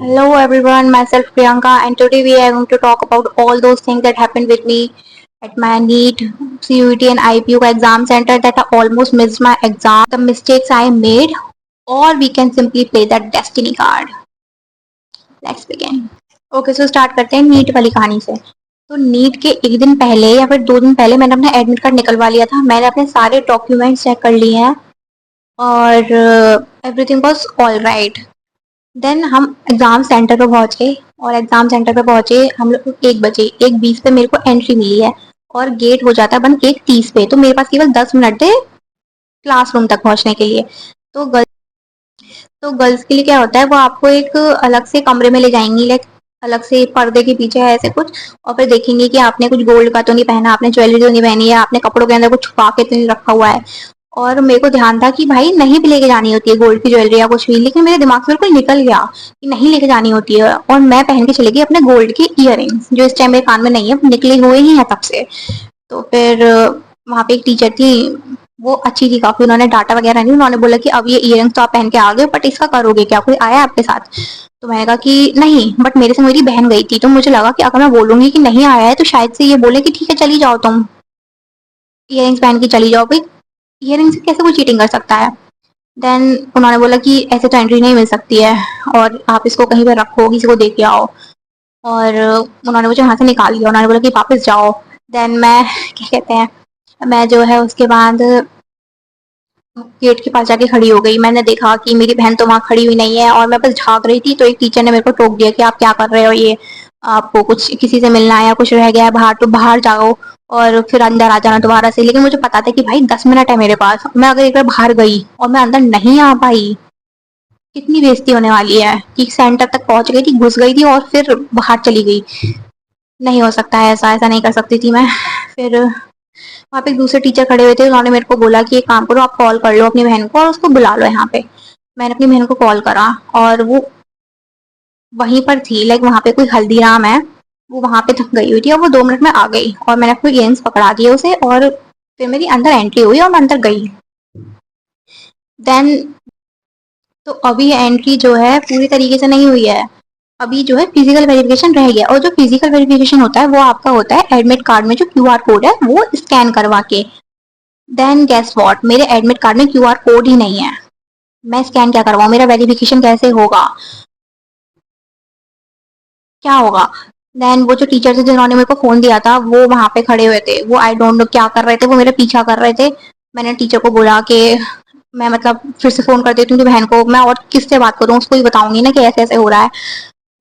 Hello everyone, myself Priyanka, and today we are going to talk about all those things that happened with me at my NEET, CUET, and IPU exam center that I almost missed my exam, the mistakes I made, or we can simply play that destiny card. Let's begin. Okay, so start करते हैं NEET वाली कहानी से। तो NEET के एक दिन पहले या फिर 2 दिन पहले मैंने अपना एडमिट कार्ड निकलवा लिया था। मैंने अपने सारे डॉक्यूमेंट्स चेक कर लिए हैं और everything was all right. Then हम एग्जाम सेंटर पे पहुंचे और एग्जाम सेंटर पे पहुंचे हम लोग 1 बजे। 1:20 पे मेरे को एंट्री मिली है और गेट हो जाता है बंद 1:30 पे। तो मेरे पास केवल 10 मिनट थे क्लासरूम तक पहुंचने के लिए। तो गर्ल्स के लिए क्या होता है, वो आपको एक अलग से कमरे में ले जाएंगी, लाइक अलग से पर्दे के पीछे है ऐसे कुछ, और फिर देखेंगे कि आपने कुछ गोल्ड का तो नहीं पहना, आपने ज्वेलरी तो नहीं पहनी है, आपने कपड़ों के अंदर कुछ छुपा के तो नहीं रखा हुआ है। और मेरे को ध्यान था कि भाई नहीं भी लेके जानी होती है गोल्ड की ज्वेलरी या कुछ भी, लेकिन मेरे दिमाग से बिल्कुल निकल गया कि नहीं लेके जानी होती है। और मैं पहन के चली गई अपने गोल्ड के इयर जो इस टाइम मेरे कान में नहीं है, निकले हुए ही हैं तब से। तो फिर वहाँ पे एक टीचर थी, वो अच्छी थी काफी, उन्होंने डाटा वगैरह नहीं, उन्होंने बोला कि अब ये इयरिंग्स तो आप पहन के आ गए, बट इसका करोगे क्या, कोई आया आपके साथ? तो मैंने कहा कि नहीं, बट मेरे से मेरी बहन गई थी, तो मुझे लगा कि अगर मैं बोलूंगी कि नहीं आया है तो शायद से ये बोले कि ठीक है चली जाओ तुम, इयरिंग्स पहन के चली जाओ भाई। इयरिंग्स से कैसे कोई चीटिंग कर सकता है? देन उन्होंने बोला कि ऐसे तो एंट्री नहीं मिल सकती है और आप इसको कहीं पर रखो, किसी को दे के आओ। और उन्होंने मुझे वहां से निकाल दिया, उन्होंने बोला कि वापस जाओ। देन मैं क्या कहते हैं, मैं जो है उसके बाद गेट के पास जाके खड़ी हो गई। मैंने देखा कि मेरी बहन तो वहां खड़ी हुई नहीं है और मैं बस झाँक रही थी, तो एक टीचर ने मेरे को टोक दिया कि आप क्या कर रहे हो, ये आपको कुछ किसी से मिलना है या कुछ रह गया है बाहर तो बाहर जाओ और फिर अंदर आ जाना दोबारा से। लेकिन मुझे पता था कि भाई 10 मिनट है मेरे पास, मैं अगर एक बार बाहर गई और मैं अंदर नहीं आ पाई, कितनी बेइज्जती होने वाली है कि सेंटर तक पहुंच गई थी, घुस गई थी और फिर बाहर चली गई। नहीं हो सकता है ऐसा, ऐसा नहीं कर सकती थी मैं। फिर वहाँ पे एक दूसरे टीचर खड़े हुए थे, उन्होंने मेरे को बोला कि एक काम करो, आप कॉल कर लो अपनी बहन को और उसको बुला लो यहाँ पे। मैंने अपनी बहन को कॉल करा और वो वहीं पर थी, लाइक वहाँ पे कोई हल्दीराम है, वो वहाँ पे तक गई हुई थी और वो 2 मिनट में आ गई और मैंने अपने इयरिंग्स पकड़ा दिए उसे और फिर मेरी अंदर एंट्री हुई और मैं अंदर गई। देन तो अभी एंट्री जो है पूरी तरीके से नहीं हुई है, अभी जो है फिजिकल वेरिफिकेशन रह गया। और जो फिजिकल वेरिफिकेशन होता है वो आपका होता है एडमिट कार्ड में जो क्यूआर कोड है वो स्कैन करवा के। देन गेस व्हाट, मेरे एडमिट कार्ड में क्यूआर कोड ही नहीं है। मैं स्कैन क्या करवाऊँ, मेरा वेरिफिकेशन कैसे होगा, क्या होगा? देन वो जो टीचर थे जिन्होंने मेरे को फोन दिया था वो वहां पे खड़े हुए थे, वो आई डोंट नो क्या कर रहे थे, वो मेरा पीछा कर रहे थे। मैंने टीचर को बोला कि मैं मतलब फिर से फोन कर देती हूँ बहन को, मैं और किससे बात करूँ, उसको ही बताऊंगी ना कि ऐसे ऐसे हो रहा है।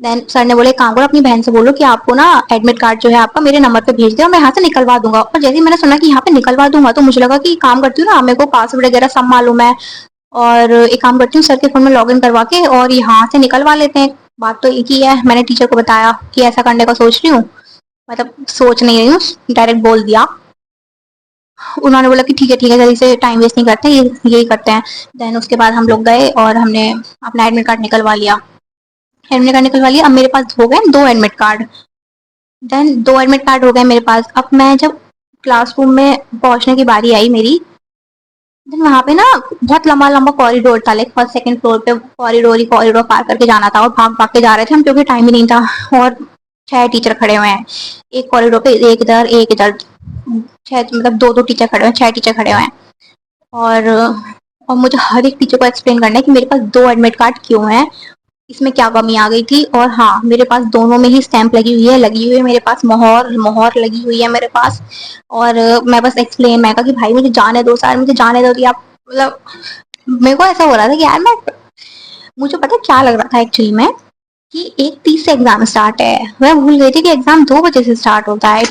देन सर ने बोले काम करो, अपनी बहन से बोलो कि आपको ना एडमिट कार्ड जो है आपका मेरे नंबर पे भेज दे और मैं यहाँ से निकलवा दूंगा। और जैसे ही मैंने सुना कि यहाँ पे निकलवा दूंगा तो मुझे लगा कि काम करती हूँ ना, मेरे को पासवर्ड वगैरह सब मालूम है, और एक काम करती हूँ सर के फोन में लॉग इन करवा के और यहाँ से निकलवा लेते हैं। बात तो एक ही है। मैंने टीचर को बताया कि ऐसा करने का सोच रही हूँ, मतलब सोच नहीं रही हूँ, डायरेक्ट बोल दिया। उन्होंने बोला कि ठीक है जल्दी से, टाइम वेस्ट नहीं करते, ये यही करते हैं। देन उसके बाद हम लोग गए और हमने अपना एडमिट कार्ड निकलवा लिया। एडमिट कार्ड निकलवा लिया, अब मेरे पास हो गए 2 admit card. Then 2 admit card हो गए मेरे पास। अब मैं जब क्लासरूम में पहुंचने की बारी आई मेरी, देन वहाँ पे ना बहुत लंबा लंबा कॉरिडोर था, लाइक फर्स्ट सेकंड फ्लोर पे कॉरिडोर ही कॉरिडोर पार करके जाना था और भाग भाग के जा रहे थे हम क्योंकि टाइम ही नहीं था। और 6 टीचर खड़े हुए हैं एक कॉरिडोर पे, एक इधर एक इधर, 6 मतलब दो दो टीचर खड़े हुए हैं, 6 टीचर खड़े हुए हैं। और और मुझे हर एक टीचर को एक्सप्लेन करना है कि मेरे पास 2 एडमिट कार्ड क्यों है, इसमें क्या कमी आ गई थी। और हाँ, मेरे पास दोनों में ही स्टैंप लगी हुई है मेरे पास, मोहर मोहर लगी हुई है मेरे पास। और मैं बस एक्सप्लेन, मैं कहा कि भाई मुझे जाने दो सर, मुझे जाने दो, आप मतलब मेरे को ऐसा हो रहा था कि यार मैं, मुझे पता क्या लग रहा था एक्चुअली में कि 1:30 से एग्जाम स्टार्ट है, मैं भूल गई थी कि एग्जाम 2 बजे से स्टार्ट होता है।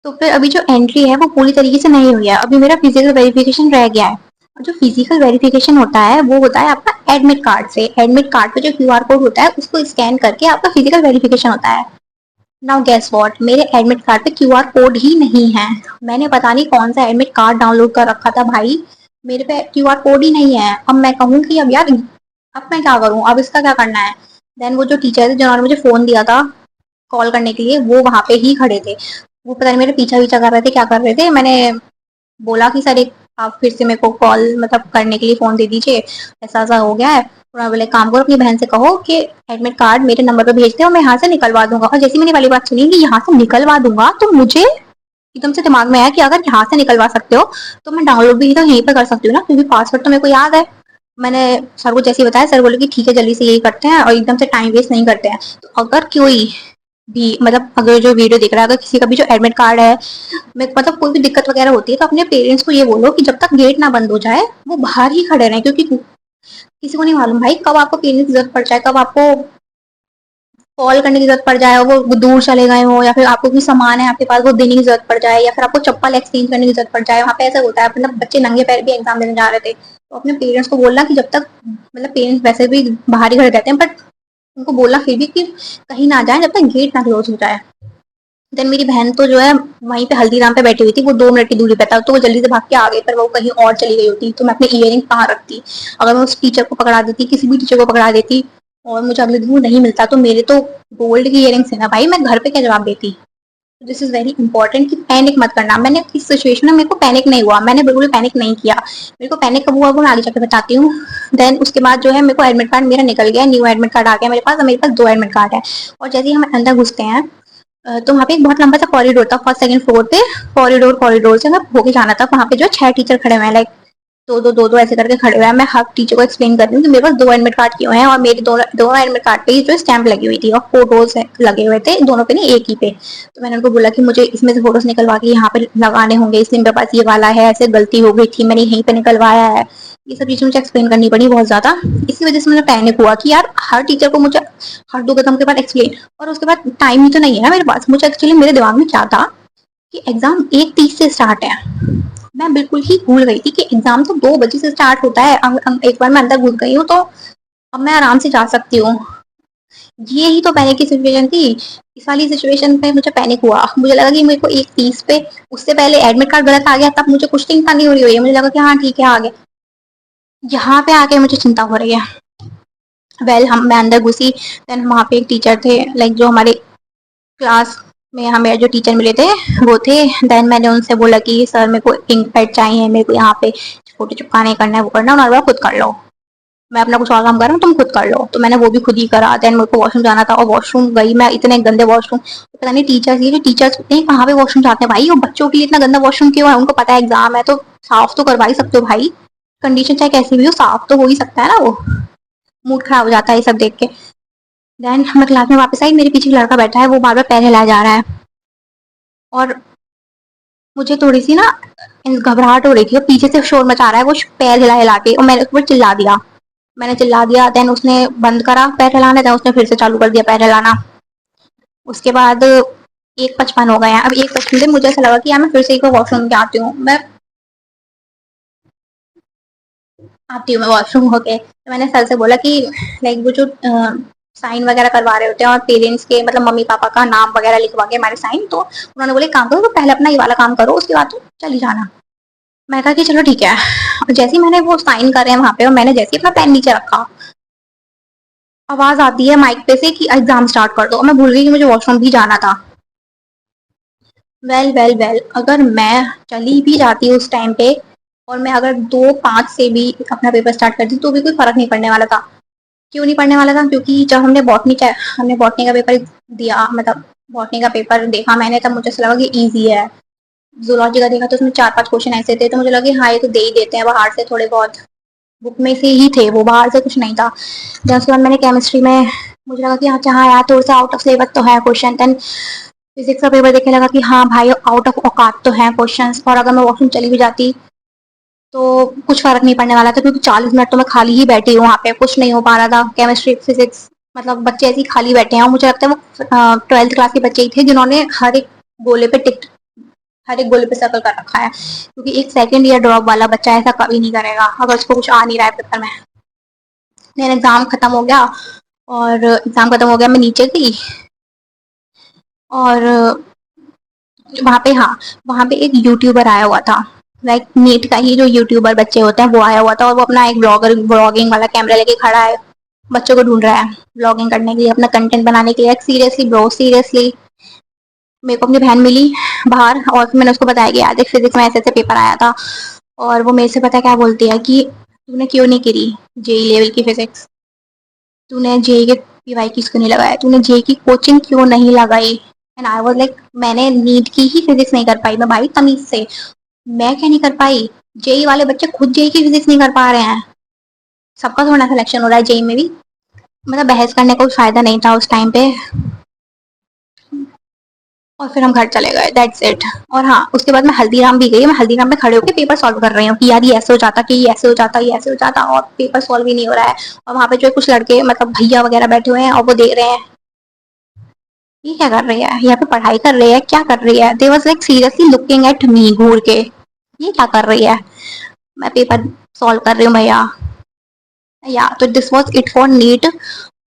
तो फिर अभी जो एंट्री है वो पूरी तरीके से नहीं हुई है, अभी मेरा फिजिकल वेरिफिकेशन रह गया है। और जो फिजिकल वेरिफिकेशन होता है वो होता है आपका एडमिट कार्ड से, एडमिट कार्ड पे जो क्यूआर कोड होता है उसको स्कैन करके आपका फिजिकल वेरिफिकेशन होता है। नाउ गेस व्हाट, मेरे एडमिट कार्ड पे क्यूआर कोड ही नहीं है। मैंने पता नहीं कौन सा एडमिट कार्ड डाउनलोड कर रखा था भाई, मेरे पे क्यूआर कोड ही नहीं है। अब मैं कहूँ कि अब यार अब मैं क्या करूँ, अब इसका क्या करना है? देन वो जो टीचर थे जिन्होंने मुझे फोन दिया था कॉल करने के लिए, वो वहां पे ही खड़े थे। वो पता नहीं मेरे पीछा पीछा कर रहे थे, क्या कर रहे थे। मैंने बोला कि सर एक आप फिर से मेरे को कॉल मतलब करने के लिए फ़ोन दे दीजिए, ऐसा-ऐसा हो गया है। और आप बोले काम करो, अपनी बहन से कहो कि एडमिट कार्ड मेरे नंबर पे भेज दे और मैं यहाँ से निकलवा दूँगा। और जैसे ही मैंने वाली बात सुनी कि यहाँ से निकलवा दूँगा, तो मुझे एकदम से दिमाग में आया कि अगर यहाँ से निकलवा सकते हो, तो मैं डाउनलोड भी तो यहीं पे कर सकती हूँ ना, क्योंकि पासवर्ड तो मेरे को याद है। मैंने सर को जैसे ही बताया, सर बोले कि ठीक है जल्दी से यही करते हैं और एकदम से टाइम वेस्ट नहीं करते हैं। तो अगर कोई भी मतलब अगर जो वीडियो देख रहा है, अगर किसी का भी जो एडमिट कार्ड है में मतलब कोई भी दिक्कत वगैरह होती है, तो अपने पेरेंट्स को ये बोलो कि जब तक गेट ना बंद हो जाए वो बाहर ही खड़े रहें, क्योंकि किसी को नहीं मालूम भाई कब आपको पीने की जरूरत पड़ जाए, कब आपको कॉल करने की जरूरत पड़ जाए, वो दूर चले गए हो, या फिर आपको कोई सामान है आपके पास वो देने की जरूरत पड़ जाए, या फिर आपको चप्पल एक्सचेंज करने की जरूरत पड़ जाए। वहाँ पे ऐसा होता है, मतलब बच्चे नंगे पैर भी एग्जाम देने जा रहे थे, तो अपने पेरेंट्स को बोलना कि जब तक मतलब पेरेंट्स वैसे भी बाहर ही खड़े रहते हैं, बट उनको बोलना फिर भी कि कहीं ना जाए जब तक गेट ना क्लोज हो जाए। देन मेरी बहन तो जो है वहीं पे हल्दीराम पे बैठी हुई थी, वो 2 मिनट की दूरी पे था, तो वो जल्दी से भाग के आ गई, पर वो कहीं और चली गई होती तो मैं अपने इयरिंग कहाँ रखती। अगर मैं उस टीचर को पकड़ा देती, किसी भी टीचर को पकड़ा देती और मुझे अगले दिन वो नहीं मिलता, तो मेरे तो गोल्ड की इयरिंग्स है ना भाई, मैं घर पे क्या जवाब देती। दिस इज वेरी इंपॉर्टेंट कि पैनिक मत करना। मैंने इस सिचुएशन में मेरे को पैनिक नहीं हुआ, मैंने बिल्कुल पैनिक नहीं किया। मेरे को पैनिक कब हुआ वो मैं आगे जाके बताती हूँ। देन उसके बाद जो है मेरे को एडमिट कार्ड मेरा निकल गया, न्यू एडमिट कार्ड आ गया मेरे पास, और मेरे पास 2 एडमिट कार्ड है। और जैसे ही हम अंदर घुसते हैं तो वहाँ पे एक बहुत लंबा सा कॉरिडोर था, फर्स्ट सेकंड फ्लोर पे कॉरिडोर से हमें होके जाना था। वहाँ पे जो 6 टीचर खड़े हुए हैं, लाइक दो ऐसे करके खड़े हुए हैं। मैं हर टीचर को एक्सप्लेन कर रही हूँ कि मेरे पास 2 एडमिट कार्ड क्यों हैं, और मेरे दोनों एडमिट कार्ड पे जो स्टैंप लगी हुई थी और फोटोज लगे हुए थे, दोनों पे नहीं एक ही पे। तो मैंने उनको बोला कि मुझे इसमें से फोटोज निकलवा के यहाँ पे लगाने होंगे, इसलिए मेरे पास ये वाला है, ऐसे गलती हो गई थी, मैंने यहीं पे निकलवाया है। ये सब चीजें मुझे एक्सप्लेन करनी पड़ी बहुत ज्यादा। इसी वजह से मुझे पैनिक हुआ कि यार हर टीचर को मुझे हर 2 कदम के बाद एक्सप्लेन, और उसके बाद टाइम ही तो नहीं है ना मेरे पास। मुझे एक्चुअली मेरे दिमाग में क्या था कि एग्जाम 1:30 से स्टार्ट है। मैं बिल्कुल ही भूल गई थी कि एग्जाम तो 2 बजे से स्टार्ट होता है। एक बार मैं अंदर घुस गई हूँ तो अब मैं आराम से जा सकती हूँ। ये ही तो पैनिक की सिचुएशन थी। इस वाली सिचुएशन पे मुझे पैनिक हुआ, मुझे लगा कि मेरे को 1:30 पे, उससे पहले एडमिट कार्ड गलत आ गया, तब मुझे कुछ चिंता नहीं हो रही है, मुझे लगा कि हाँ ठीक है आ गया। यहाँ पे आके मुझे चिंता हो रही है। हम मैं अंदर घुसी, देन वहाँ पे एक टीचर थे, लाइक जो हमारे क्लास में हमें जो टीचर मिले थे वो थे। देन मैंने उनसे बोला कि सर मेरे को इंक पैड चाहिए, मेरे को यहाँ पे फोटो चिपकाने करना है, वो करना है, उन्होंने बोला खुद कर लो, मैं अपना कुछ और काम कर रहा हूँ तुम खुद कर लो। तो मैंने वो भी खुद ही करा। देन मेरे को वॉशरूम जाना था और वॉशरूम गई मैं, इतने गंदे वॉशरूम, पता नहीं टीचर्स, ये जो टीचर्स कहाँ पे वॉशरूम जाते हैं भाई, वो बच्चों के लिए इतना गंदा वॉशरूम क्यों है, उनको पता है एग्जाम है तो साफ तो करवा ही सकते हो भाई, कंडीशन चाहे कैसी भी हो साफ तो हो ही सकता है ना। वो मूड खराब हो जाता है ये सब देख के। देन मैं क्लास में वापस आई, मेरे पीछे लड़का बैठा है, वो बार बार पैर हिलाया जा रहा है, और मुझे थोड़ी सी ना घबराहट हो रही थी, और पीछे से शोर मचा रहा है वो पैर हिला हिला के, और मैंने उस पर चिल्ला दिया। देन उसने बंद करा पैर हिलाना, देन उसने फिर से चालू कर दिया पैर हिलाना। उसके बाद 1:55 हो गए हैं। अब 1:55 से मुझे ऐसा लगा कि यार मैं फिर से एक वॉशरूम आती हूँ, मैं वॉशरूम होके। तो मैंने सर से बोला कि लाइक वो जो साइन वगैरह करवा रहे होते हैं और पेरेंट्स के मतलब मम्मी पापा का नाम वगैरह लिखवा के हमारे साइन, तो उन्होंने बोले काम करो तो पहले अपना ये वाला काम करो, उसके बाद तो चली जाना। मैं कहा कि चलो ठीक है। और जैसे ही मैंने वो साइन करे हैं वहां पे, और मैंने जैसे ही अपना पेन नीचे रखा, आवाज आती है माइक पे से कि एग्जाम स्टार्ट कर दो, और मैं भूल गई कि मुझे वॉशरूम भी जाना था। वेल अगर मैं चली भी जाती उस टाइम पे, और मैं अगर 2:05 से भी अपना पेपर स्टार्ट करती तो भी कोई फर्क नहीं पड़ने वाला था। क्यों नहीं पढ़ने वाला था, क्योंकि जब हमने बॉटनी का पेपर दिया, मतलब बॉटनी का पेपर देखा मैंने, तब मुझे ऐसा लगा कि ईजी है। जूलॉजी का देखा तो उसमें 4-5 क्वेश्चन ऐसे थे, तो मुझे लगा कि हाँ ये तो दे ही देते हैं बाहर से, थोड़े बहुत बुक में से ही थे वो, बाहर से कुछ नहीं था। जब उसके बाद मैंने केमिस्ट्री में, मुझे लगा कि हाँ यार थोड़ा सा आउट ऑफ सिलेबस तो है क्वेश्चन। देन फिजिक्स का पेपर देखने लगा कि हाँ भाई आउट ऑफ औकात तो है क्वेश्चन, और अगर मैं वॉशरूम चली भी जाती तो कुछ फर्क नहीं पड़ने वाला था, क्योंकि 40 मिनट तो मैं खाली ही बैठी हूँ वहाँ पे, कुछ नहीं हो पा रहा था। केमिस्ट्री फिजिक्स मतलब बच्चे ऐसे ही खाली बैठे हैं, और मुझे लगता है वो 12th क्लास के बच्चे ही थे जिन्होंने गोले पे टिक हर एक गोले पे सर्कल कर रखा है, क्योंकि एक सेकंड ईयर ड्रॉप वाला बच्चा ऐसा कभी नहीं करेगा अगर उसको कुछ आ नहीं रहा है पेपर में। मेरा एग्जाम खत्म हो गया, मैं नीचे गई, और वहाँ पे हाँ वहाँ पे एक यूट्यूबर आया हुआ था, लाइक नीट का ही जो यूट्यूबर बच्चे होते हैं वो आया हुआ था, और वो अपना एक ब्लॉगिंग वाला कैमरा लेके खड़ा है, बच्चों को ढूंढ रहा है ब्लॉगिंग करने के लिए, अपना कंटेंट बनाने के लिए। सीरियसली ब्रो, सीरियसली मेरे को अपनी बहन मिली बाहर, और फिर मैंने उसको बताया कि यार देख फिजिक्स में ऐसे ऐसे पेपर आया था, और वो मेरे से पता है क्या बोलती है कि तूने क्यों नहीं करी जेई लेवल की फिजिक्स, तूने जेई के पीवाई क्यों नहीं लगाया, तूने जेई की कोचिंग क्यों नहीं लगाई। एंड आई वाज लाइक मैंने नीट की ही फिजिक्स नहीं कर पाई, मैं भाई तमीज से, मैं क्या नहीं कर पाई, जेई वाले बच्चे खुद जेई की फिजिक्स नहीं कर पा रहे हैं, सबका थोड़ा सिलेक्शन हो रहा है जेई में भी। मतलब बहस करने का कोई फायदा नहीं था उस टाइम पे, और फिर हम घर चले गए, दैट्स इट। और हाँ, उसके बाद मैं हल्दीराम भी गई, मैं हल्दीराम में खड़े होकर पेपर सॉल्व कर रही हूँ कि यार ये ऐसे हो जाता, कि ये ऐसे हो जाता, ये ऐसे हो जाता, और पेपर सॉल्व ही नहीं हो रहा है। और वहां पे जो कुछ लड़के मतलब भैया वगैरह बैठे हुए हैं और वो देख रहे हैं ये क्या कर रही है, यहाँ पे पढ़ाई कर रही है, क्या कर रही है, they was like seriously looking at me घूर के, ये क्या कर रही है, मैं पेपर सॉल्व कर रही हूँ भैया। या तो this was it for NEET.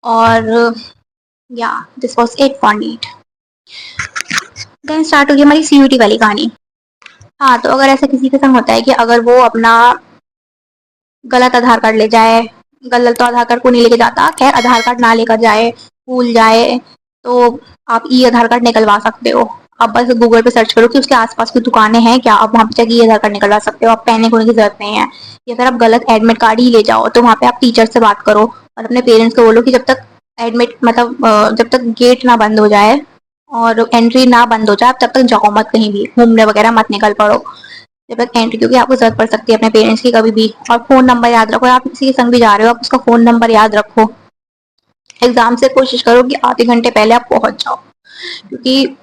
और या this was it for NEET. Then start हो गई हमारी सीयूटी वाली कहानी। हाँ, तो अगर ऐसा किसी के संग होता है कि अगर वो अपना गलत आधार कार्ड ले जाए, गलत तो आधार कार्ड को नहीं लेके जाता, खैर आधार कार्ड ना लेकर जाए, भूल जाए, तो आप ई आधार कार्ड निकलवा सकते हो। आप बस गूगल पे सर्च करो कि उसके आसपास की दुकानें हैं क्या, आप वहाँ पे जाके ई आधार कार्ड निकलवा सकते हो, आप पैनिक होने की जरूरत नहीं है। या फिर आप गलत एडमिट कार्ड ही ले जाओ, तो वहाँ पे आप टीचर से बात करो और अपने पेरेंट्स को बोलो कि जब तक एडमिट मतलब जब तक गेट ना बंद हो जाए और एंट्री ना बंद हो जाए तब तक जाओ मत, कहीं भी घूमने वगैरह मत निकल पड़ो जब तक एंट्री, क्योंकि आपको जरूरत पड़ सकती है अपने पेरेंट्स की कभी भी। और फोन नंबर याद रखो, आप किसी के संग भी जा रहे हो आप उसका फोन नंबर याद रखो। एग्जाम से कोशिश करो कि आधे घंटे पहले आप पहुंच जाओ, क्योंकि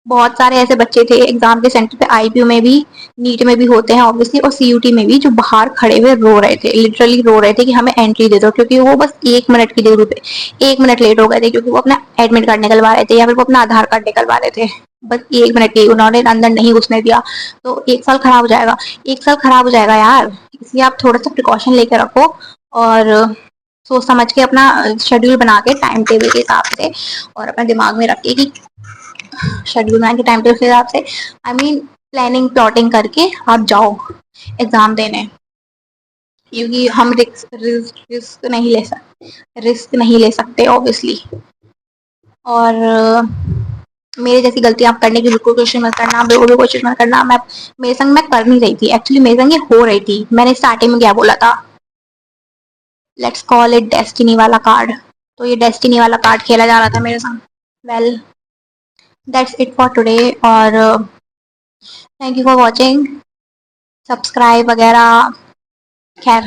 बहुत सारे ऐसे बच्चे थे एग्जाम के सेंटर पे, आईपीयू में भी, नीट में भी होते हैं ऑब्वियसली, और सीयूटी में भी, जो बाहर खड़े हुए रो रहे थे, लिटरली रो रहे थे कि हमें एंट्री दे दो, क्योंकि वो बस 1 मिनट की देर पे 1 मिनट लेट हो गए थे, क्योंकि वो अपना एडमिट कार्ड निकलवा रहे थे या फिर वो अपना आधार कार्ड निकलवा रहे थे। बस 1 मिनट के उन्होंने अंदर नहीं घुसने दिया, तो 1 साल खराब हो जाएगा, 1 साल खराब हो जाएगा यार। इसलिए आप थोड़ा सा प्रिकॉशन लेके रखो, और सोच समझ के अपना शेड्यूल बना के टाइम टेबल के हिसाब से, और अपने दिमाग में रखिए कि शेड्यूल बना के टाइम टेबल के हिसाब से, आई मीन प्लानिंग प्लॉटिंग करके आप जाओ एग्जाम देने, क्योंकि हम रिस्क नहीं ले सकते, रिस्क नहीं ले सकते ऑब्वियसली। और मेरे जैसी गलती आप करने की बिल्कुल कोशिश मत करना, बिल्कुल भी कोशिश मत करना। मैं मेरे संग मैं कर नहीं रही थी एक्चुअली, मेरे संग ये हो रही थी। मैंने स्टार्टिंग में क्या बोला था, लेट्स कॉल इट डेस्टिनी वाला कार्ड, तो ये डेस्टिनी वाला कार्ड खेला जा रहा था मेरे संग। Well, that's it for today, और thank you for watching, subscribe वगैरह, खैर